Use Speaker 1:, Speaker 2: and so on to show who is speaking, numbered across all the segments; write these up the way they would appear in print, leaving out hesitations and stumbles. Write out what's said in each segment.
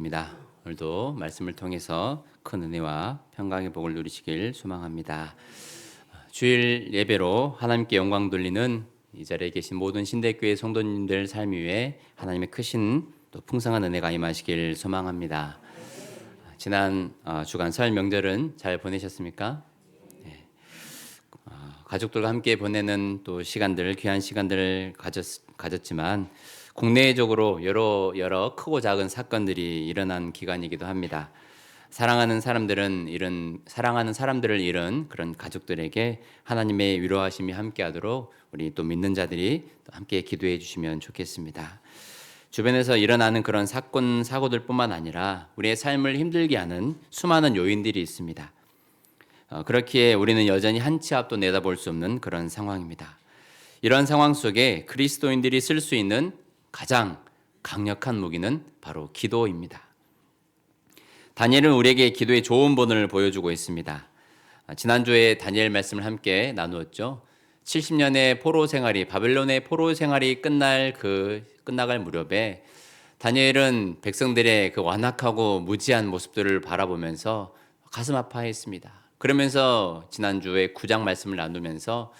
Speaker 1: 입니다. 오늘도 말씀을 통해서 큰 은혜와 평강의 복을 누리시길 소망합니다. 주일 예배로 하나님께 영광 돌리는 이 자리에 계신 모든 신대교회 성도님들 삶 위에 하나님의 크신 또 풍성한 은혜가 임하시길 소망합니다. 지난 주간 설 명절은 잘 보내셨습니까? 네. 가족들과 함께 보내는 또 시간들, 귀한 시간들을 가졌지만 국내적으로 여러 크고 작은 사건들이 일어난 기간이기도 합니다. 사랑하는 사람들을 잃은 그런 가족들에게 하나님의 위로하심이 함께하도록 우리 또 믿는 자들이 또 함께 기도해 주시면 좋겠습니다. 주변에서 일어나는 그런 사건, 사고들뿐만 아니라 우리의 삶을 힘들게 하는 수많은 요인들이 있습니다. 그렇기에 우리는 여전히 한 치 앞도 내다볼 수 없는 그런 상황입니다. 이런 상황 속에 그리스도인들이 쓸 수 있는 가장 강력한 무기는 바로 기도입니다. 다니엘은 우리에게 기도의 좋은 본을 보여주고 있습니다. 지난주에 다니엘 말씀을 함께 나누었죠. 70년의 포로 생활이, 바벨론의 포로 생활이 끝나갈 무렵에 다니엘은 백성들의 그 완악하고 무지한 모습들을 바라보면서 가슴 아파했습니다. 그러면서 지난주에 9장 말씀을 나누면서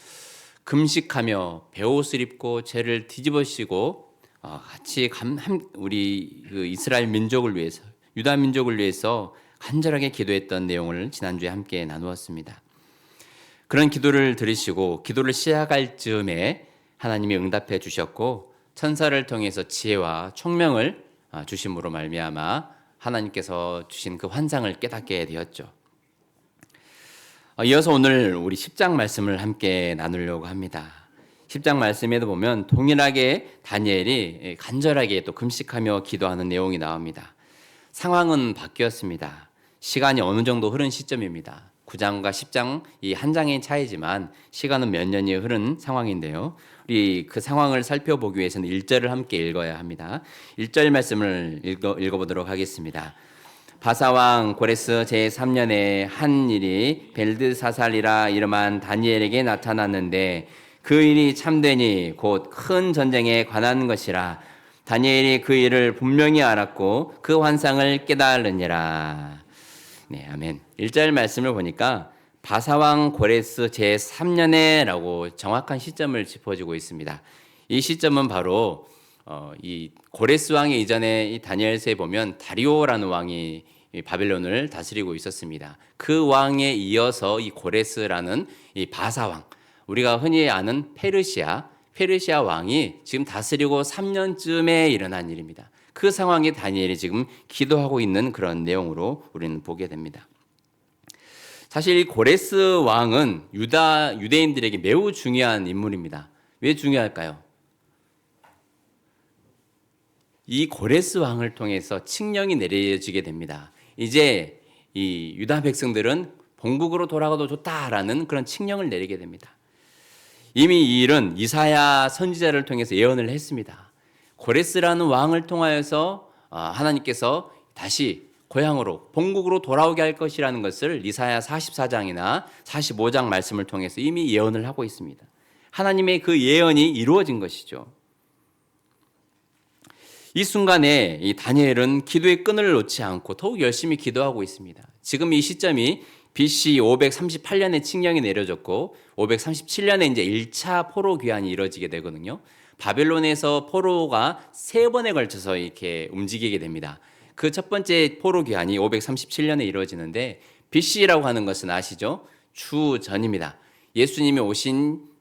Speaker 1: 금식하며 베옷을 입고 죄를 뒤집어쓰고 같이 우리 그 이스라엘 민족을 위해서, 유다 민족을 위해서 간절하게 기도했던 내용을 지난주에 함께 나누었습니다. 그런 기도를 들으시고 기도를 시작할 즈음에 하나님이 응답해 주셨고 천사를 통해서 지혜와 총명을 주심으로 말미암아 하나님께서 주신 그 환상을 깨닫게 되었죠. 이어서 오늘 우리 10장 말씀을 함께 나누려고 합니다. 10장 말씀에도 보면 동일하게 다니엘이 간절하게 또 금식하며 기도하는 내용이 나옵니다. 상황은 바뀌었습니다. 시간이 어느 정도 흐른 시점입니다. 9장과 10장 이 한 장의 차이지만 시간은 몇 년이 흐른 상황인데요. 우리 그 상황을 살펴보기 위해서는 1절을 함께 읽어야 합니다. 1절 말씀을 읽어보도록 하겠습니다. 바사왕 고레스 제3년에 한 일이 벨드사살이라 이름한 다니엘에게 나타났는데 그 일이 참되니 곧 큰 전쟁에 관한 것이라. 다니엘이 그 일을 분명히 알았고 그 환상을 깨달으니라. 네, 아멘. 1절 말씀을 보니까 바사왕 고레스 제3년에라고 정확한 시점을 짚어주고 있습니다. 이 시점은 바로 이 고레스 왕의 이전에 이 다니엘서에 보면 다리오라는 왕이 바벨론을 다스리고 있었습니다. 그 왕에 이어서 이 고레스라는 이 바사왕, 우리가 흔히 아는 페르시아 왕이 지금 다스리고 3년쯤에 일어난 일입니다. 그 상황에 다니엘이 지금 기도하고 있는 그런 내용으로 우리는 보게 됩니다. 사실 이 고레스 왕은 유대인들에게 매우 중요한 인물입니다. 왜 중요할까요? 이 고레스 왕을 통해서 칙령이 내려지게 됩니다. 이제 이 유다 백성들은 본국으로 돌아가도 좋다라는 그런 칙령을 내리게 됩니다. 이미 이 일은 이사야 선지자를 통해서 예언을 했습니다. 고레스라는 왕을 통하여서 하나님께서 다시 고향으로 본국으로 돌아오게 할 것이라는 것을 이사야 44장이나 45장 말씀을 통해서 이미 예언을 하고 있습니다. 하나님의 그 예언이 이루어진 것이죠. 이 순간에 이 다니엘은 기도의 끈을 놓지 않고 더욱 열심히 기도하고 있습니다. 지금 이 시점이 BC 538년에 칙령이 내려졌고 537년에 이제 1차 포로 귀환이 이루어지게 되거든요. 바벨론에서 포로가 3번에 걸쳐서 이렇게 움직이게 됩니다. 그 첫 번째 포로 귀환이 537년에 이루어지는데 BC라고 하는 것은 아시죠? 주 전입니다. 예수님이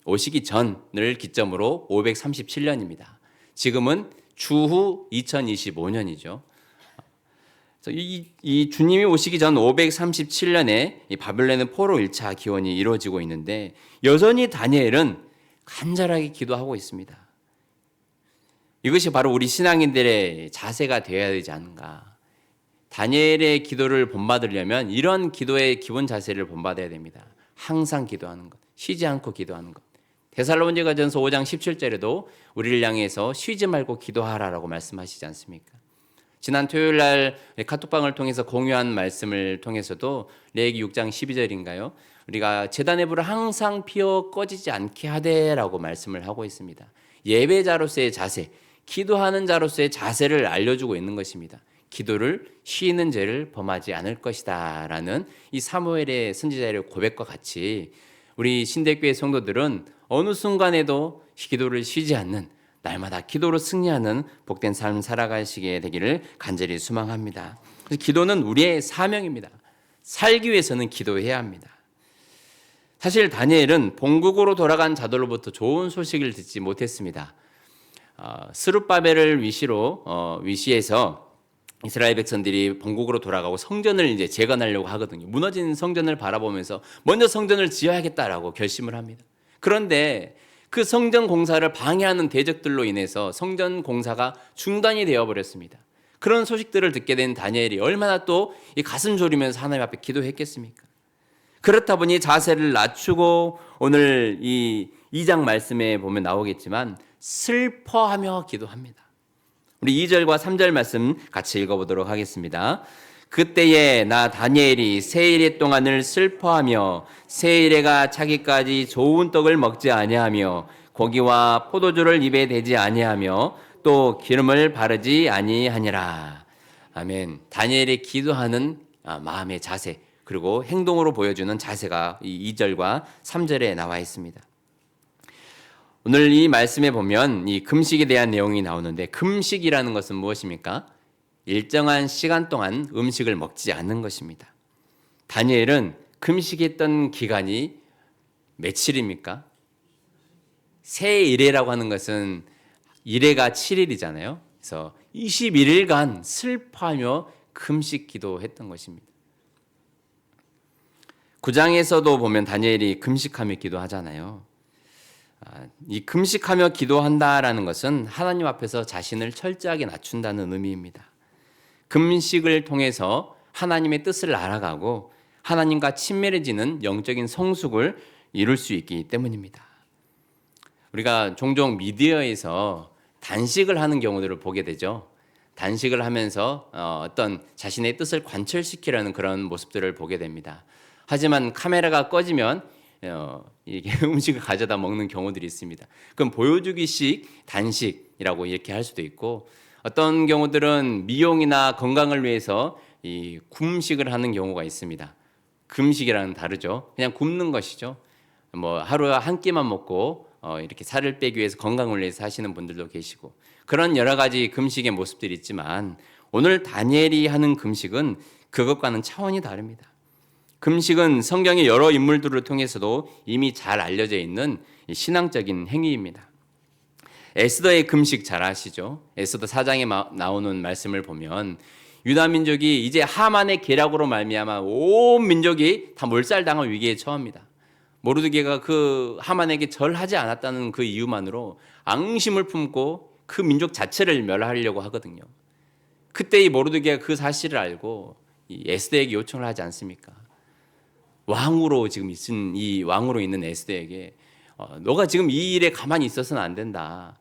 Speaker 1: 오시기 전을 기점으로 537년입니다. 지금은 주후 2025년이죠. 이 주님이 오시기 전 537년에 이 바벨론의 포로 1차 기원이 이루어지고 있는데 여전히 다니엘은 간절하게 기도하고 있습니다. 이것이 바로 우리 신앙인들의 자세가 되어야 되지 않은가. 다니엘의 기도를 본받으려면 이런 기도의 기본 자세를 본받아야 됩니다. 항상 기도하는 것, 쉬지 않고 기도하는 것. 데살로니가전서 5장 17절에도 우리를 향해서 쉬지 말고 기도하라라고 말씀하시지 않습니까? 지난 토요일 날 카톡방을 통해서 공유한 말씀을 통해서도 레위기 6장 12절인가요? 우리가 제단의 불을 항상 피워 꺼지지 않게 하되라고 말씀을 하고 있습니다. 예배자로서의 자세, 기도하는 자로서의 자세를 알려주고 있는 것입니다. 기도를 쉬는 죄를 범하지 않을 것이다 라는 이 사무엘의 선지자의 고백과 같이 우리 신대교회 성도들은 어느 순간에도 기도를 쉬지 않는, 날마다 기도로 승리하는 복된 삶 살아가시게 되기를 간절히 소망합니다. 그래서 기도는 우리의 사명입니다. 살기 위해서는 기도해야 합니다. 사실 다니엘은 본국으로 돌아간 자들로부터 좋은 소식을 듣지 못했습니다. 스룹바벨을 위시해서 이스라엘 백성들이 본국으로 돌아가고 성전을 이제 재건하려고 하거든요. 무너진 성전을 바라보면서 먼저 성전을 지어야겠다라고 결심을 합니다. 그런데 그 성전 공사를 방해하는 대적들로 인해서 성전 공사가 중단이 되어 버렸습니다. 그런 소식들을 듣게 된 다니엘이 얼마나 또 이 가슴 졸이면서 하나님 앞에 기도했겠습니까? 그렇다 보니 자세를 낮추고 오늘 이 2장 말씀에 보면 나오겠지만 슬퍼하며 기도합니다. 우리 2절과 3절 말씀 같이 읽어보도록 하겠습니다. 그때에 나 다니엘이 세일의 동안을 슬퍼하며 세일에가 차기까지 좋은 떡을 먹지 아니하며 고기와 포도주를 입에 대지 아니하며 또 기름을 바르지 아니하니라. 아멘. 다니엘이 기도하는 마음의 자세 그리고 행동으로 보여주는 자세가 이 2절과 3절에 나와 있습니다. 오늘 이 말씀에 보면 이 금식에 대한 내용이 나오는데 금식이라는 것은 무엇입니까? 일정한 시간 동안 음식을 먹지 않는 것입니다. 다니엘은 금식했던 기간이 며칠입니까? 세일해라고 하는 것은 일해가 7일이잖아요. 그래서 21일간 슬퍼하며 금식 기도했던 것입니다. 9장에서도 보면 다니엘이 금식하며 기도하잖아요. 이 금식하며 기도한다라는 것은 하나님 앞에서 자신을 철저하게 낮춘다는 의미입니다. 금식을 통해서 하나님의 뜻을 알아가고 하나님과 친밀해지는 영적인 성숙을 이룰 수 있기 때문입니다. 우리가 종종 미디어에서 단식을 하는 경우들을 보게 되죠. 단식을 하면서 어떤 자신의 뜻을 관철시키려는 그런 모습들을 보게 됩니다. 하지만 카메라가 꺼지면 이게 음식을 가져다 먹는 경우들이 있습니다. 그럼 보여주기식 단식이라고 이렇게 할 수도 있고, 어떤 경우들은 미용이나 건강을 위해서 이 굶식을 하는 경우가 있습니다. 금식이랑은 다르죠. 그냥 굶는 것이죠. 뭐 하루에 한 끼만 먹고 이렇게 살을 빼기 위해서 건강을 위해서 하시는 분들도 계시고, 그런 여러 가지 금식의 모습들이 있지만 오늘 다니엘이 하는 금식은 그것과는 차원이 다릅니다. 금식은 성경의 여러 인물들을 통해서도 이미 잘 알려져 있는 신앙적인 행위입니다. 에스더의 금식 잘 아시죠? 에스더 4장에 나오는 말씀을 보면 유다 민족이 이제 하만의 계략으로 말미암아 온 민족이 다 몰살당할 위기에 처합니다. 모르드게가 그 하만에게 절하지 않았다는 그 이유만으로 앙심을 품고 그 민족 자체를 멸하려고 하거든요. 그때 이 모르드게가 그 사실을 알고 이 에스더에게 요청을 하지 않습니까? 왕으로 지금 이 왕으로 있는 에스더에게 너가 지금 이 일에 가만히 있어서는 안 된다.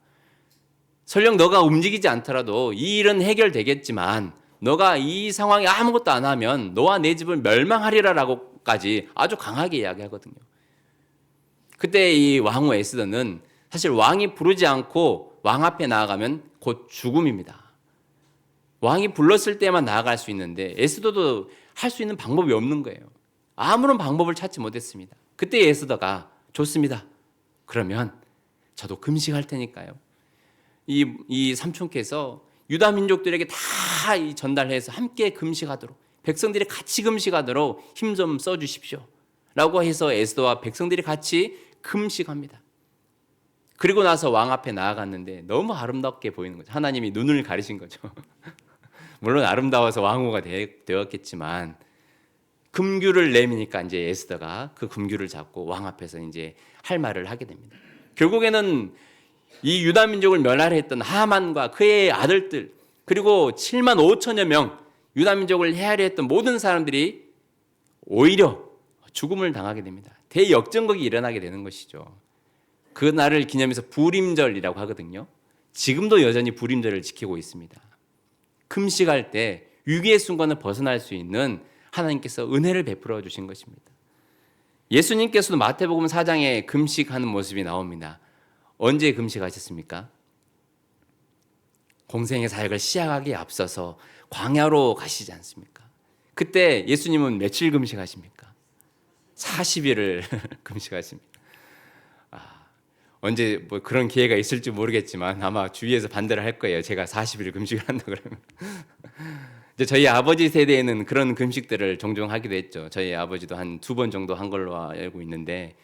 Speaker 1: 설령 너가 움직이지 않더라도 이 일은 해결되겠지만 너가 이 상황에 아무것도 안 하면 너와 내 집을 멸망하리라라고까지 아주 강하게 이야기하거든요. 그때 이 왕후 에스더는 사실 왕이 부르지 않고 왕 앞에 나아가면 곧 죽음입니다. 왕이 불렀을 때만 나아갈 수 있는데 에스더도 할 수 있는 방법이 없는 거예요. 아무런 방법을 찾지 못했습니다. 그때 에스더가 좋습니다. 그러면 저도 금식할 테니까요. 이 삼촌께서 유다 민족들에게 다 전달해서 함께 금식하도록, 백성들이 같이 금식하도록 힘 좀 써주십시오 라고 해서 에스더와 백성들이 같이 금식합니다. 그리고 나서 왕 앞에 나아갔는데 너무 아름답게 보이는 거죠. 하나님이 눈을 가리신 거죠. 물론 아름다워서 왕후가 되었겠지만 금규를 내미니까 이제 에스더가 그 금규를 잡고 왕 앞에서 이제 할 말을 하게 됩니다. 결국에는 이 유다 민족을 멸하려 했던 하만과 그의 아들들, 그리고 7만 5천여 명 유다 민족을 해하려 했던 모든 사람들이 오히려 죽음을 당하게 됩니다. 대역전극이 일어나게 되는 것이죠. 그 날을 기념해서 부림절이라고 하거든요. 지금도 여전히 부림절을 지키고 있습니다. 금식할 때 위기의 순간을 벗어날 수 있는 하나님께서 은혜를 베풀어 주신 것입니다. 예수님께서도 마태복음 4장에 금식하는 모습이 나옵니다. 언제 금식하셨습니까? 공생의 사역을 시작하기에 앞서서 광야로 가시지 않습니까? 그때 예수님은 며칠 금식하십니까? 40일을 금식하십니다. 언제 뭐 그런 기회가 있을지 모르겠지만 아마 주위에서 반대를 할 거예요. 제가 40일 금식을 한다 그러면. 이제 저희 아버지 세대에는 그런 금식들을 종종 하기도 했죠. 저희 아버지도 한 2번 정도 한 걸로 알고 있는데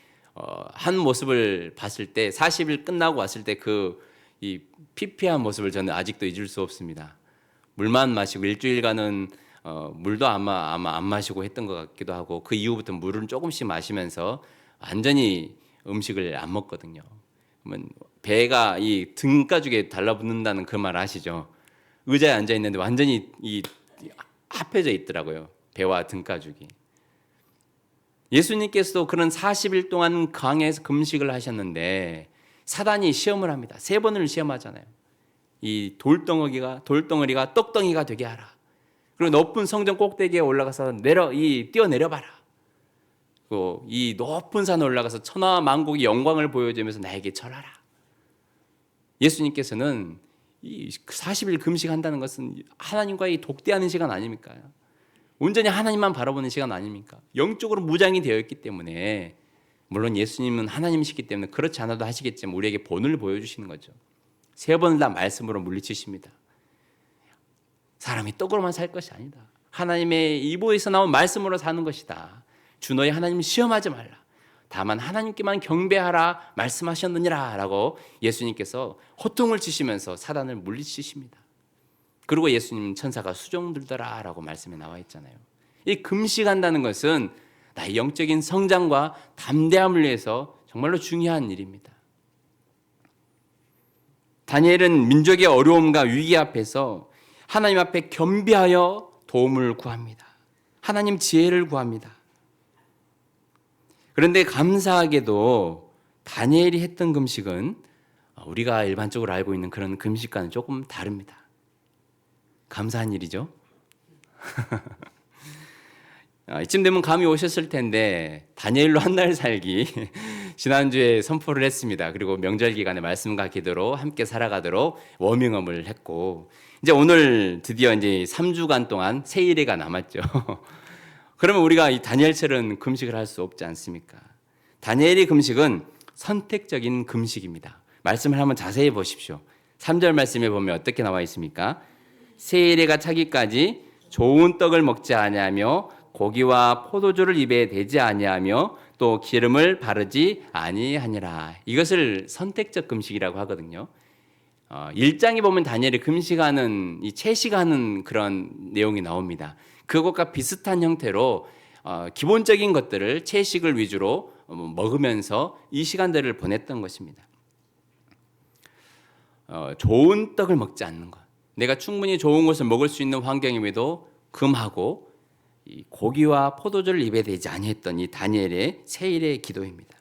Speaker 1: 한 모습을 봤을 때 40일 끝나고 왔을 때 이 피폐한 모습을 저는 아직도 잊을 수 없습니다. 물만 마시고 일주일간은 물도 아마 안 마시고 했던 것 같기도 하고 그 이후부터 물을 조금씩 마시면서 완전히 음식을 안 먹거든요. 그러면 배가 이 등가죽에 달라붙는다는 그 말 아시죠? 의자에 앉아 있는데 완전히 이 합해져 있더라고요. 배와 등가죽이. 예수님께서도 그런 40일 동안 광야에서 금식을 하셨는데 사단이 시험을 합니다. 3번을 시험하잖아요. 이 돌덩어리가 떡덩이가 되게 하라. 그리고 높은 성전 꼭대기에 올라가서 뛰어내려봐라. 그리고 이 높은 산에 올라가서 천하 만국의 영광을 보여주면서 나에게 절하라. 예수님께서는 이 40일 금식한다는 것은 하나님과의 독대하는 시간 아닙니까? 온전히 하나님만 바라보는 시간 아닙니까? 영적으로 무장이 되어 있기 때문에 물론 예수님은 하나님이시기 때문에 그렇지 않아도 하시겠지만 우리에게 본을 보여주시는 거죠. 3번을 다 말씀으로 물리치십니다. 사람이 떡으로만 살 것이 아니다. 하나님의 입에서 나온 말씀으로 사는 것이다. 주 너희 하나님을 시험하지 말라. 다만 하나님께만 경배하라 말씀하셨느니라 라고 예수님께서 호통을 치시면서 사단을 물리치십니다. 그리고 예수님은 천사가 수종 들더라 라고 말씀에 나와 있잖아요. 이 금식한다는 것은 나의 영적인 성장과 담대함을 위해서 정말로 중요한 일입니다. 다니엘은 민족의 어려움과 위기 앞에서 하나님 앞에 겸비하여 도움을 구합니다. 하나님 지혜를 구합니다. 그런데 감사하게도 다니엘이 했던 금식은 우리가 일반적으로 알고 있는 그런 금식과는 조금 다릅니다. 감사한 일이죠. 이쯤 되면 감이 오셨을 텐데 다니엘로 한 날 살기 지난주에 선포를 했습니다. 그리고 명절 기간에 말씀과 기도로 함께 살아가도록 워밍업을 했고 이제 오늘 드디어 이제 3주간 동안 세일회가 남았죠. 그러면 우리가 이 다니엘처럼 금식을 할 수 없지 않습니까? 다니엘의 금식은 선택적인 금식입니다. 말씀을 한번 자세히 보십시오. 3절 말씀에 보면 어떻게 나와 있습니까? 세일회가 차기까지 좋은 떡을 먹지 아니하며 고기와 포도주를 입에 대지 아니하며 또 기름을 바르지 아니하니라. 이것을 선택적 금식이라고 하거든요. 1장에 보면 다니엘이 금식하는 이 채식하는 그런 내용이 나옵니다. 그것과 비슷한 형태로 기본적인 것들을 채식을 위주로 먹으면서 이 시간들을 보냈던 것입니다. 좋은 떡을 먹지 않는 것. 내가 충분히 좋은 것을 먹을 수 있는 환경임에도 금하고 이 고기와 포도주를 입에 대지 아니했던 이 다니엘의 세일의 기도입니다.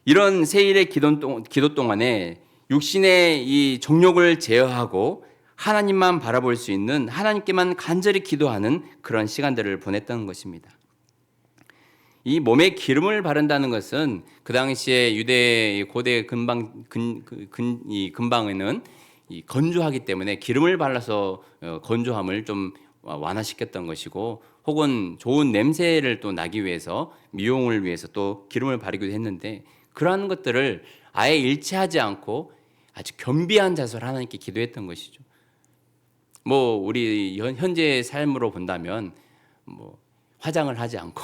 Speaker 1: 이런 세일의 기도 동안에 육신의 이 정욕을 제어하고 하나님만 바라볼 수 있는 하나님께만 간절히 기도하는 그런 시간들을 보냈던 것입니다. 이 몸에 기름을 바른다는 것은 그 당시에 유대 고대 근방에는 건조하기 때문에 기름을 발라서 건조함을 좀 완화시켰던 것이고 혹은 좋은 냄새를 또 나기 위해서 미용을 위해서 또 기름을 바르기도 했는데 그러한 것들을 아예 일치하지 않고 아주 겸비한 자세로 하나님께 기도했던 것이죠. 뭐 우리 현재 삶으로 본다면 뭐 화장을 하지 않고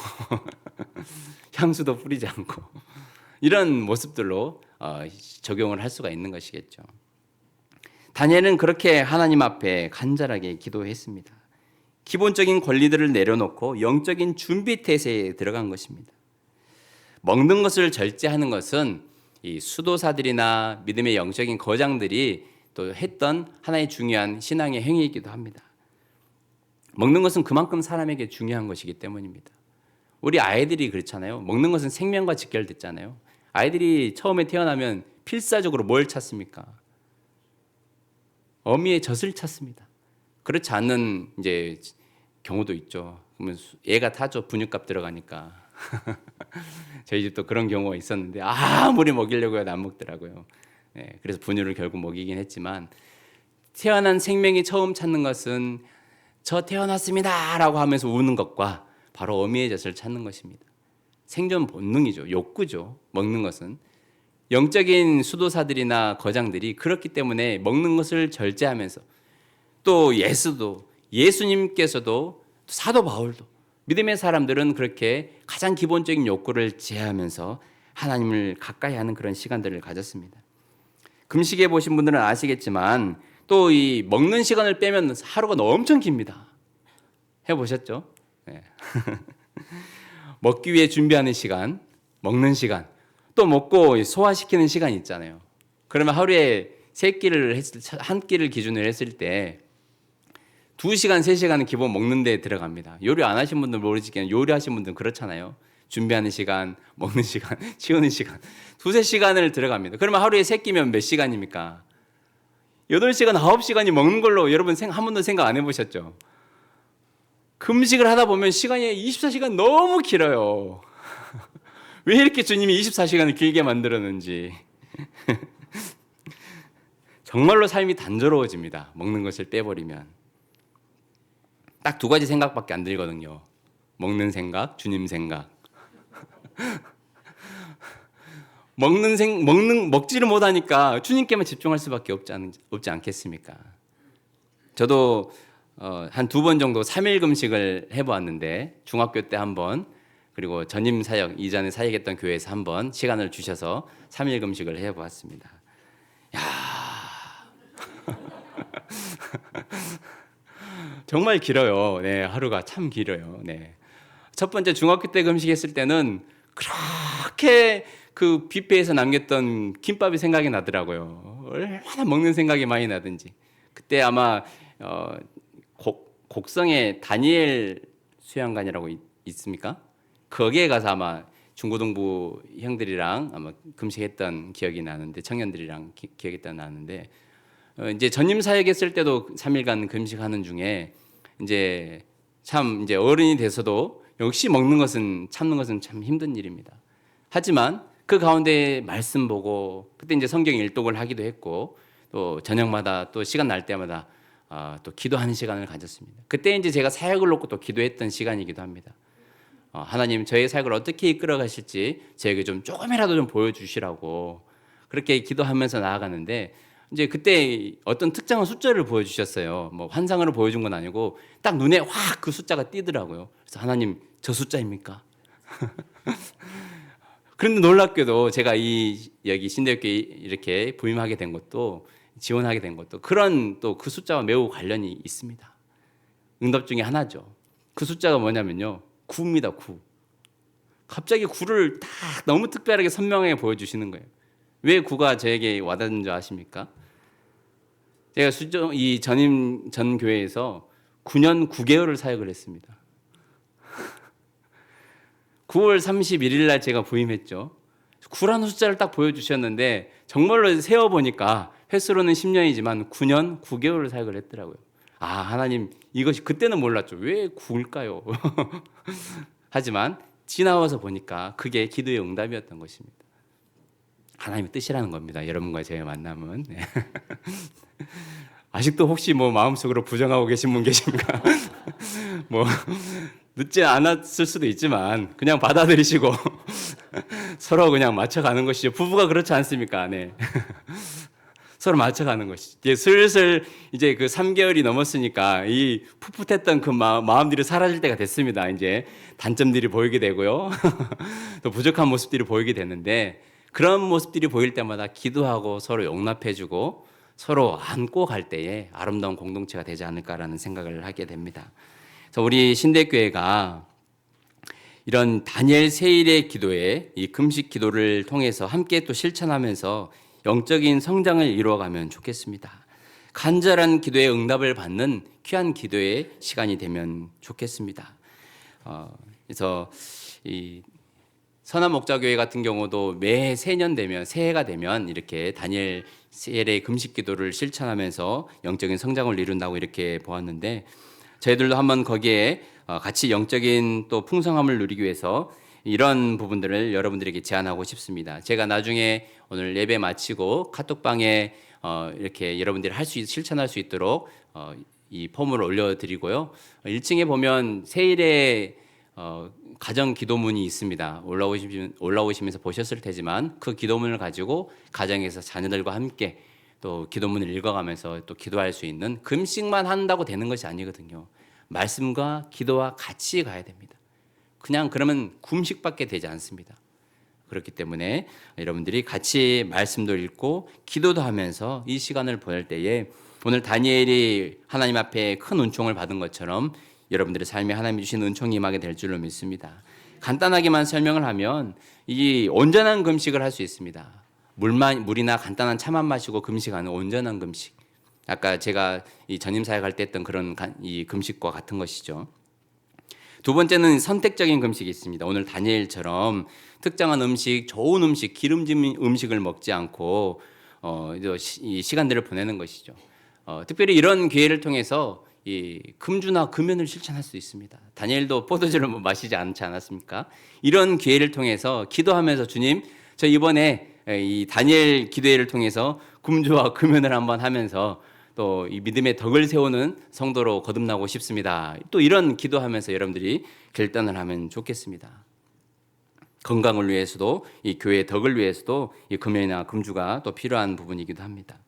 Speaker 1: 향수도 뿌리지 않고 이런 모습들로 적용을 할 수가 있는 것이겠죠. 다니엘은 그렇게 하나님 앞에 간절하게 기도했습니다. 기본적인 권리들을 내려놓고 영적인 준비 태세에 들어간 것입니다. 먹는 것을 절제하는 것은 이 수도사들이나 믿음의 영적인 거장들이 또 했던 하나의 중요한 신앙의 행위이기도 합니다. 먹는 것은 그만큼 사람에게 중요한 것이기 때문입니다. 우리 아이들이 그렇잖아요. 먹는 것은 생명과 직결됐잖아요. 아이들이 처음에 태어나면 필사적으로 뭘 찾습니까? 어미의 젖을 찾습니다. 그렇지 않는 이제 경우도 있죠. 그러면 애가 타죠. 분유값 들어가니까. 저희 집도 그런 경우가 있었는데 아무리 먹이려고 해도 안 먹더라고요. 그래서 분유를 결국 먹이긴 했지만 태어난 생명이 처음 찾는 것은 저 태어났습니다 라고 하면서 우는 것과 바로 어미의 젖을 찾는 것입니다. 생존 본능이죠. 욕구죠. 먹는 것은. 영적인 수도사들이나 거장들이 그렇기 때문에 먹는 것을 절제하면서, 또 예수님께서도 사도 바울도, 믿음의 사람들은 그렇게 가장 기본적인 욕구를 제하면서 하나님을 가까이 하는 그런 시간들을 가졌습니다. 금식해 보신 분들은 아시겠지만 또 이 먹는 시간을 빼면 하루가 엄청 깁니다. 해보셨죠? 네. 먹기 위해 준비하는 시간, 먹는 시간, 또 먹고 소화시키는 시간이 있잖아요. 그러면 하루에 한 끼를 기준으로 했을 때 2시간, 3시간은 기본 먹는 데 들어갑니다. 요리 안 하신 분들 모르시겠지만 요리하신 분들은 그렇잖아요. 준비하는 시간, 먹는 시간, 치우는 시간, 2-3시간을 들어갑니다. 그러면 하루에 3끼면 몇 시간입니까? 8시간, 9시간이 먹는 걸로 여러분 한 번도 생각 안 해보셨죠? 금식을 하다 보면 시간이 24시간 너무 길어요. 왜 이렇게 주님이 24시간을 길게 만들었는지. 정말로 삶이 단조로워집니다. 먹는 것을 빼버리면. 딱 2가지 생각밖에 안 들거든요. 먹는 생각, 주님 생각. 먹지를 못하니까 주님께만 집중할 수밖에 없지 않겠습니까? 저도 한 2번 정도 3일 금식을 해보았는데, 중학교 때 한 번, 그리고 전임 사역, 이전에 사역했던 교회에서 한 번 시간을 주셔서 3일 금식을 해보았습니다. 야, 정말 길어요. 네, 하루가 참 길어요. 네. 첫 번째 중학교 때 금식했을 때는 그렇게 그 뷔페에서 남겼던 김밥이 생각이 나더라고요. 얼마나 먹는 생각이 많이 나든지. 그때 아마 곡성에 다니엘 수양관이라고 있습니까? 거기에 가서 아마 중고등부 형들이랑 아마 금식했던 기억이 나는데, 청년들이랑 기억이 나는데, 이제 전임 사역했을 때도 3일간 금식하는 중에 이제 어른이 돼서도 역시 참는 것은 참 힘든 일입니다. 하지만 그 가운데 말씀 보고, 그때 이제 성경 일독을 하기도 했고, 또 저녁마다 또 시간 날 때마다 또 기도하는 시간을 가졌습니다. 그때 이제 제가 사역을 놓고 또 기도했던 시간이기도 합니다. 하나님, 저의 사역을 어떻게 이끌어 가실지 저에게 조금이라도 좀 보여주시라고 그렇게 기도하면서 나아가는데, 이제 그때 어떤 특정한 숫자를 보여주셨어요. 뭐 환상으로 보여준 건 아니고 딱 눈에 확 그 숫자가 띄더라고요. 그래서 하나님, 저 숫자입니까? 그런데 놀랍게도 제가 여기 신대교회 이렇게 부임하게 된 것도, 지원하게 된 것도 그런 또 그 숫자와 매우 관련이 있습니다. 응답 중에 하나죠. 그 숫자가 뭐냐면요, 9입니다. 9. 갑자기 9를 딱 너무 특별하게 선명하게 보여주시는 거예요. 왜 9가 저에게 와닿는 줄 아십니까? 제가 이 전 교회에서 9년 9개월을 사역을 했습니다. 9월 31일 날 제가 부임했죠. 9라는 숫자를 딱 보여주셨는데, 정말로 세어보니까 횟수로는 10년이지만 9년 9개월을 사역을 했더라고요. 아, 하나님, 이것이 그때는 몰랐죠. 왜 9일까요? 하지만 지나와서 보니까 그게 기도의 응답이었던 것입니다. 하나님의 뜻이라는 겁니다. 여러분과 저의 만남은. 아직도 혹시 마음속으로 부정하고 계신 분 계십니까? 늦지 않았을 수도 있지만 그냥 받아들이시고 서로 그냥 맞춰가는 것이죠. 부부가 그렇지 않습니까? 네. 서로 맞춰가는 것이죠. 이제 슬슬 이제 그 3개월이 넘었으니까 이 풋풋했던 그 마음들이 사라질 때가 됐습니다. 이제 단점들이 보이게 되고요. 또 부족한 모습들이 보이게 되는데, 그런 모습들이 보일 때마다 기도하고 서로 용납해주고 서로 안고 갈 때에 아름다운 공동체가 되지 않을까라는 생각을 하게 됩니다. 그래서 우리 신대교회가 이런 다니엘 세일의 기도에, 이 금식 기도를 통해서 함께 또 실천하면서 영적인 성장을 이루어가면 좋겠습니다. 간절한 기도에 응답을 받는 귀한 기도의 시간이 되면 좋겠습니다. 그래서 이 선한목자교회 같은 경우도 매 새년 되면, 새해가 되면 이렇게 다니엘 세일의 금식 기도를 실천하면서 영적인 성장을 이룬다고 이렇게 보았는데, 저희들도 한번 거기에 같이 영적인 또 풍성함을 누리기 위해서 이런 부분들을 여러분들에게 제안하고 싶습니다. 제가 나중에 오늘 예배 마치고 카톡방에 이렇게 여러분들이 실천할 수 있도록 이 폼을 올려드리고요. 1층에 보면 세일에 가정 기도문이 있습니다. 올라오시면서 보셨을 테지만 그 기도문을 가지고 가정에서 자녀들과 함께 또 기도문을 읽어가면서 또 기도할 수 있는, 금식만 한다고 되는 것이 아니거든요. 말씀과 기도와 같이 가야 됩니다. 그냥 그러면 금식밖에 되지 않습니다. 그렇기 때문에 여러분들이 같이 말씀도 읽고 기도도 하면서 이 시간을 보낼 때에 오늘 다니엘이 하나님 앞에 큰 은총을 받은 것처럼 여러분들의 삶에 하나님이 주신 은총이 임하게 될 줄로 믿습니다. 간단하게만 설명을 하면 이 온전한 금식을 할 수 있습니다. 물이나 간단한 차만 마시고 금식하는 온전한 금식. 아까 제가 이 전임 사역할 때 했던 그런 이 금식과 같은 것이죠. 두 번째는 선택적인 금식이 있습니다. 오늘 다니엘처럼 특정한 음식, 좋은 음식, 기름진 음식을 먹지 않고 이 시간들을 보내는 것이죠. 특별히 이런 기회를 통해서 이 금주나 금연을 실천할 수 있습니다. 다니엘도 포도주를 마시지 않지 않았습니까? 이런 기회를 통해서 기도하면서 주님, 저 이번에 이 다니엘 기도회를 통해서 금주와 금연을 한번 하면서 또 이 믿음의 덕을 세우는 성도로 거듭나고 싶습니다. 또 이런 기도하면서 여러분들이 결단을 하면 좋겠습니다. 건강을 위해서도 이 교회의 덕을 위해서도 이 금연이나 금주가 또 필요한 부분이기도 합니다.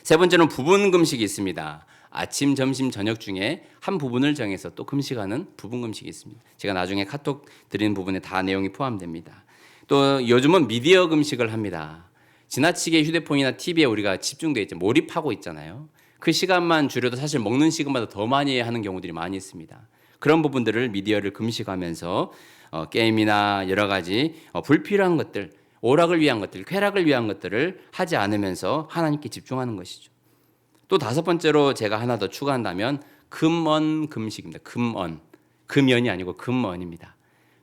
Speaker 1: 세 번째는 부분 금식이 있습니다. 아침, 점심, 저녁 중에 한 부분을 정해서 또 금식하는 부분 금식이 있습니다. 제가 나중에 카톡 드리는 부분에 다 내용이 포함됩니다. 또 요즘은 미디어 금식을 합니다. 지나치게 휴대폰이나 TV에 우리가 집중돼 있죠. 몰입하고 있잖아요. 그 시간만 줄여도 사실 먹는 시간보다 더 많이 하는 경우들이 많이 있습니다. 그런 부분들을 미디어를 금식하면서 게임이나 여러 가지 불필요한 것들, 오락을 위한 것들, 쾌락을 위한 것들을 하지 않으면서 하나님께 집중하는 것이죠. 또 다섯 번째로 제가 하나 더 추가한다면 금언 금식입니다. 금언, 금연이 아니고 금언입니다.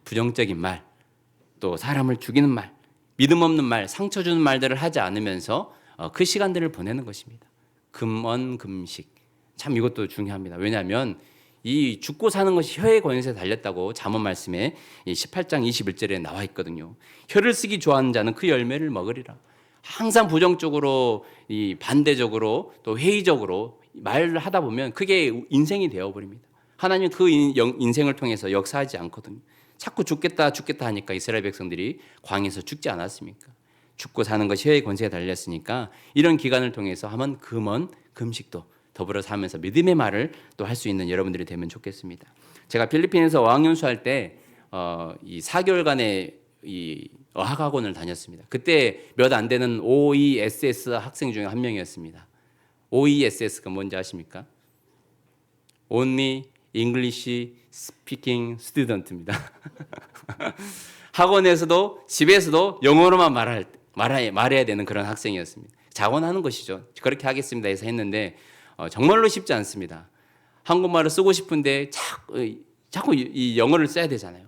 Speaker 1: 부정적인 말, 또 사람을 죽이는 말, 믿음 없는 말, 상처 주는 말들을 하지 않으면서 그 시간들을 보내는 것입니다. 금언 금식, 참 이것도 중요합니다. 왜냐하면 이 죽고 사는 것이 혀의 권세에 달렸다고 잠언 말씀에 18장 21절에 나와 있거든요. 혀를 쓰기 좋아하는 자는 그 열매를 먹으리라. 항상 부정적으로, 이 반대적으로, 또 회의적으로 말을 하다 보면 그게 인생이 되어버립니다. 하나님은 그 인생을 통해서 역사하지 않거든요. 자꾸 죽겠다 하니까 이스라엘 백성들이 광야에서 죽지 않았습니까? 죽고 사는 것이 혀의 권세에 달렸으니까 이런 기간을 통해서 한번 금언 금식도 더불어 살면서 믿음의 말을 또 할 수 있는 여러분들이 되면 좋겠습니다. 제가 필리핀에서 어학연수 할 때 이 4개월간의 이 어학학원을 다녔습니다. 그때 몇 안 되는 OESS 학생 중에 한 명이었습니다. OESS가 뭔지 아십니까? Only English Speaking Student입니다. 학원에서도 집에서도 영어로만 말해야 되는 그런 학생이었습니다. 자원하는 것이죠. 그렇게 하겠습니다 해서 했는데 정말로 쉽지 않습니다. 한국말을 쓰고 싶은데 자꾸 이 영어를 써야 되잖아요.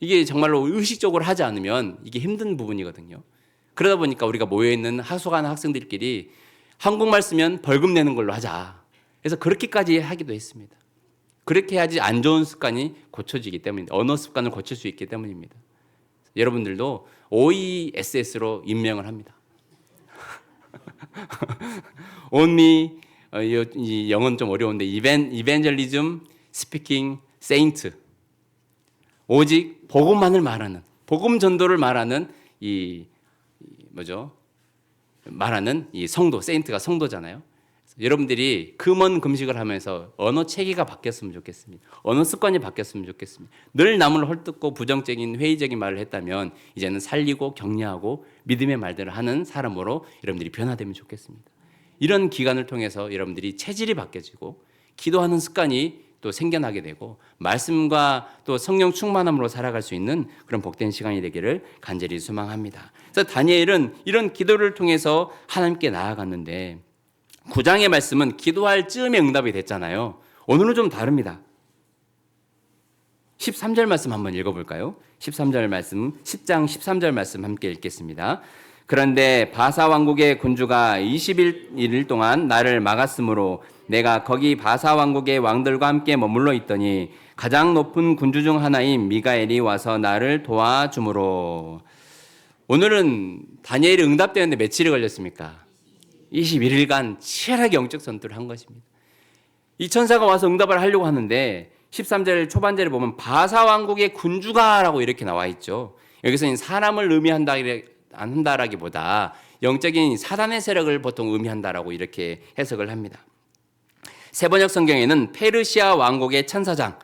Speaker 1: 이게 정말로 의식적으로 하지 않으면 이게 힘든 부분이거든요. 그러다 보니까 우리가 모여있는 하소간 학생들끼리 한국말 쓰면 벌금 내는 걸로 하자. 그래서 그렇게까지 하기도 했습니다. 그렇게 해야지 안 좋은 습관이 고쳐지기 때문입니다. 언어 습관을 고칠 수 있기 때문입니다. 여러분들도 OESS로 임명을 합니다. Only 이 영어는 좀 어려운데 Evangelism Speaking Saint, 오직 복음만을 말하는, 복음 전도를 말하는 말하는 이 성도, 세인트가 성도잖아요. 여러분들이 금언 금식을 하면서 언어 체계가 바뀌었으면 좋겠습니다. 언어 습관이 바뀌었으면 좋겠습니다. 늘 남을 헐뜯고 부정적인 회의적인 말을 했다면 이제는 살리고 격려하고 믿음의 말들을 하는 사람으로 여러분들이 변화되면 좋겠습니다. 이런 기간을 통해서 여러분들이 체질이 바뀌어지고 기도하는 습관이 또 생겨나게 되고 말씀과 또 성령 충만함으로 살아갈 수 있는 그런 복된 시간이 되기를 간절히 소망합니다. 그래서 다니엘은 이런 기도를 통해서 하나님께 나아갔는데 9장의 말씀은 기도할 즈음에 응답이 됐잖아요. 오늘은 좀 다릅니다. 13절 말씀 한번 읽어볼까요? 13절 말씀, 10장 13절 말씀 함께 읽겠습니다. 그런데 바사 왕국의 군주가 20일 동안 나를 막았으므로 내가 거기 바사 왕국의 왕들과 함께 머물러 있더니 가장 높은 군주 중 하나인 미가엘이 와서 나를 도와주므로. 오늘은 다니엘이 응답되는데 며칠이 걸렸습니까? 21일간 치열하게 영적 전투를 한 것입니다. 이 천사가 와서 응답을 하려고 하는데 13절 초반절에 보면 바사 왕국의 군주가라고 이렇게 나와 있죠. 여기서는 사람을 의미한다라기보다 영적인 사단의 세력을 보통 의미한다라고 이렇게 해석을 합니다. 세번역 성경에는 페르시아 왕국의 천사장,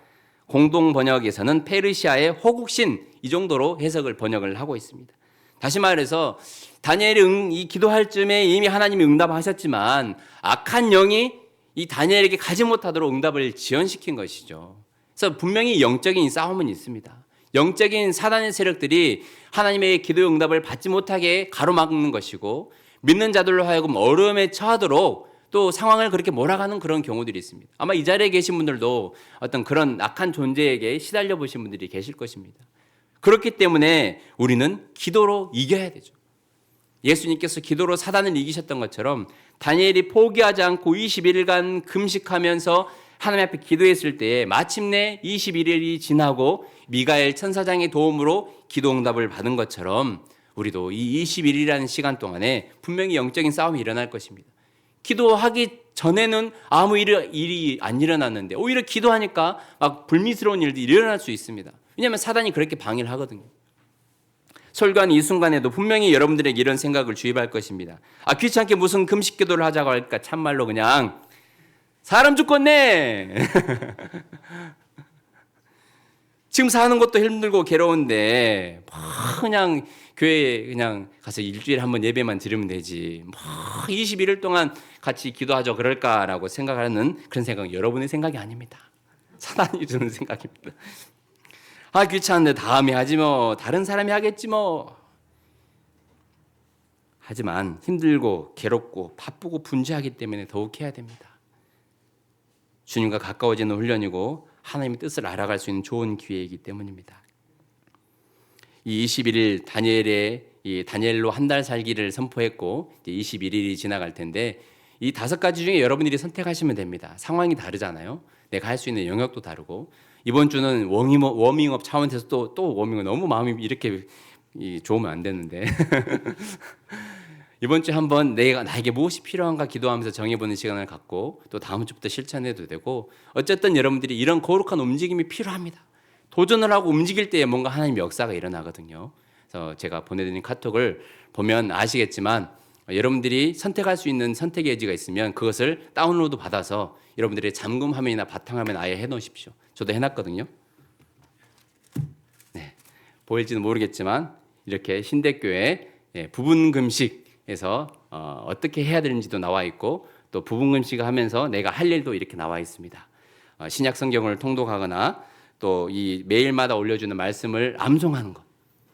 Speaker 1: 공동 번역에서는 페르시아의 호국신, 이 정도로 해석을 번역을 하고 있습니다. 다시 말해서 다니엘이 이 기도할 쯤에 이미 하나님이 응답하셨지만 악한 영이 이 다니엘에게 가지 못하도록 응답을 지연시킨 것이죠. 그래서 분명히 영적인 싸움은 있습니다. 영적인 사단의 세력들이 하나님의 기도 응답을 받지 못하게 가로막는 것이고, 믿는 자들로 하여금 어려움에 처하도록 또 상황을 그렇게 몰아가는 그런 경우들이 있습니다. 아마 이 자리에 계신 분들도 어떤 그런 악한 존재에게 시달려 보신 분들이 계실 것입니다. 그렇기 때문에 우리는 기도로 이겨야 되죠. 예수님께서 기도로 사단을 이기셨던 것처럼 다니엘이 포기하지 않고 21일간 금식하면서 하나님 앞에 기도했을 때에 마침내 21일이 지나고 미가엘 천사장의 도움으로 기도 응답을 받은 것처럼 우리도 이 21일이라는 시간 동안에 분명히 영적인 싸움이 일어날 것입니다. 기도하기 전에는 아무 일이 안 일어났는데 오히려 기도하니까 막 불미스러운 일들이 일어날 수 있습니다. 왜냐하면 사단이 그렇게 방해를 하거든요. 설교한 이 순간에도 분명히 여러분들에게 이런 생각을 주입할 것입니다. 귀찮게 무슨 금식 기도를 하자고 할까? 참말로 그냥 사람 죽겠네. 지금 사는 것도 힘들고 괴로운데 그냥 교회에 그냥 가서 일주일에 한 번 예배만 드리면 되지. 21일 동안 같이 기도하죠. 그럴까라고 생각하는 그런 생각은 여러분의 생각이 아닙니다. 사단이 주는 생각입니다. 귀찮은데 다음에 하지 뭐. 다른 사람이 하겠지 뭐. 하지만 힘들고 괴롭고 바쁘고 분주하기 때문에 더욱 해야 됩니다. 주님과 가까워지는 훈련이고 하나님의 뜻을 알아갈 수 있는 좋은 기회이기 때문입니다. 이 21일 다니엘로 한 달 살기를 선포했고 21일이 지나갈 텐데 이 5가지 중에 여러분들이 선택하시면 됩니다. 상황이 다르잖아요. 내가 할 수 있는 영역도 다르고, 이번 주는 워밍업 차원에서 또 워밍업, 너무 마음이 이렇게 좋으면 안 되는데 이번 주에 한번 나에게 무엇이 필요한가 기도하면서 정해보는 시간을 갖고 또 다음 주부터 실천해도 되고, 어쨌든 여러분들이 이런 거룩한 움직임이 필요합니다. 도전을 하고 움직일 때에 뭔가 하나님의 역사가 일어나거든요. 그래서 제가 보내드린 카톡을 보면 아시겠지만 여러분들이 선택할 수 있는 선택의 여지가 있으면 그것을 다운로드 받아서 여러분들의 잠금 화면이나 바탕화면 아예 해놓으십시오. 저도 해놨거든요. 네, 보일지는 모르겠지만 이렇게 신대교회 부분 금식에서 어떻게 해야 되는지도 나와 있고, 또 부분 금식을 하면서 내가 할 일도 이렇게 나와 있습니다. 신약 성경을 통독하거나 또 이 매일마다 올려주는 말씀을 암송하는 것,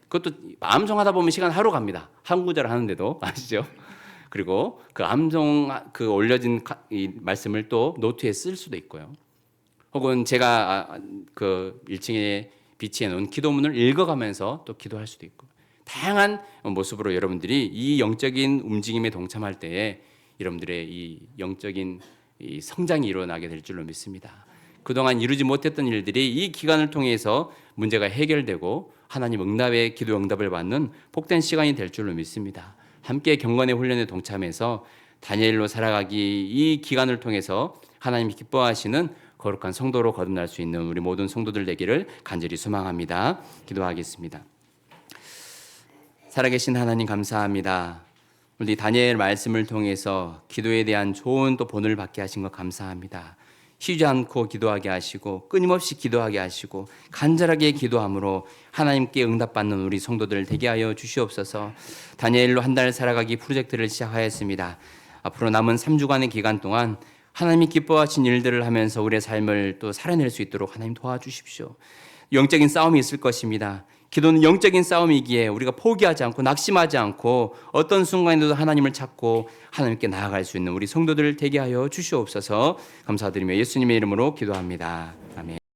Speaker 1: 그것도 암송하다 보면 시간 하루 갑니다. 한 구절 하는데도. 아시죠? 그리고 그 암송 올려진 이 말씀을 또 노트에 쓸 수도 있고요. 혹은 제가 그 1층에 비치해 놓은 기도문을 읽어가면서 또 기도할 수도 있고, 다양한 모습으로 여러분들이 이 영적인 움직임에 동참할 때에 여러분들의 이 영적인 이 성장이 일어나게 될 줄로 믿습니다. 그동안 이루지 못했던 일들이 이 기간을 통해서 문제가 해결되고 하나님 응답의 기도 응답을 받는 복된 시간이 될 줄로 믿습니다. 함께 경건의 훈련에 동참해서 다니엘로 살아가기, 이 기간을 통해서 하나님이 기뻐하시는 거룩한 성도로 거듭날 수 있는 우리 모든 성도들 되기를 간절히 소망합니다. 기도하겠습니다. 살아계신 하나님 감사합니다. 우리 다니엘 말씀을 통해서 기도에 대한 좋은 또 본을 받게 하신 것 감사합니다. 쉬지 않고 기도하게 하시고 끊임없이 기도하게 하시고 간절하게 기도함으로 하나님께 응답받는 우리 성도들 되게 하여 주시옵소서. 다니엘로 한 달 살아가기 프로젝트를 시작하였습니다. 앞으로 남은 3주간의 기간 동안 하나님이 기뻐하신 일들을 하면서 우리의 삶을 또 살아낼 수 있도록 하나님 도와주십시오. 영적인 싸움이 있을 것입니다. 기도는 영적인 싸움이기에 우리가 포기하지 않고 낙심하지 않고 어떤 순간에도 하나님을 찾고 하나님께 나아갈 수 있는 우리 성도들 되게 하여 주시옵소서. 감사드리며 예수님의 이름으로 기도합니다. 아멘.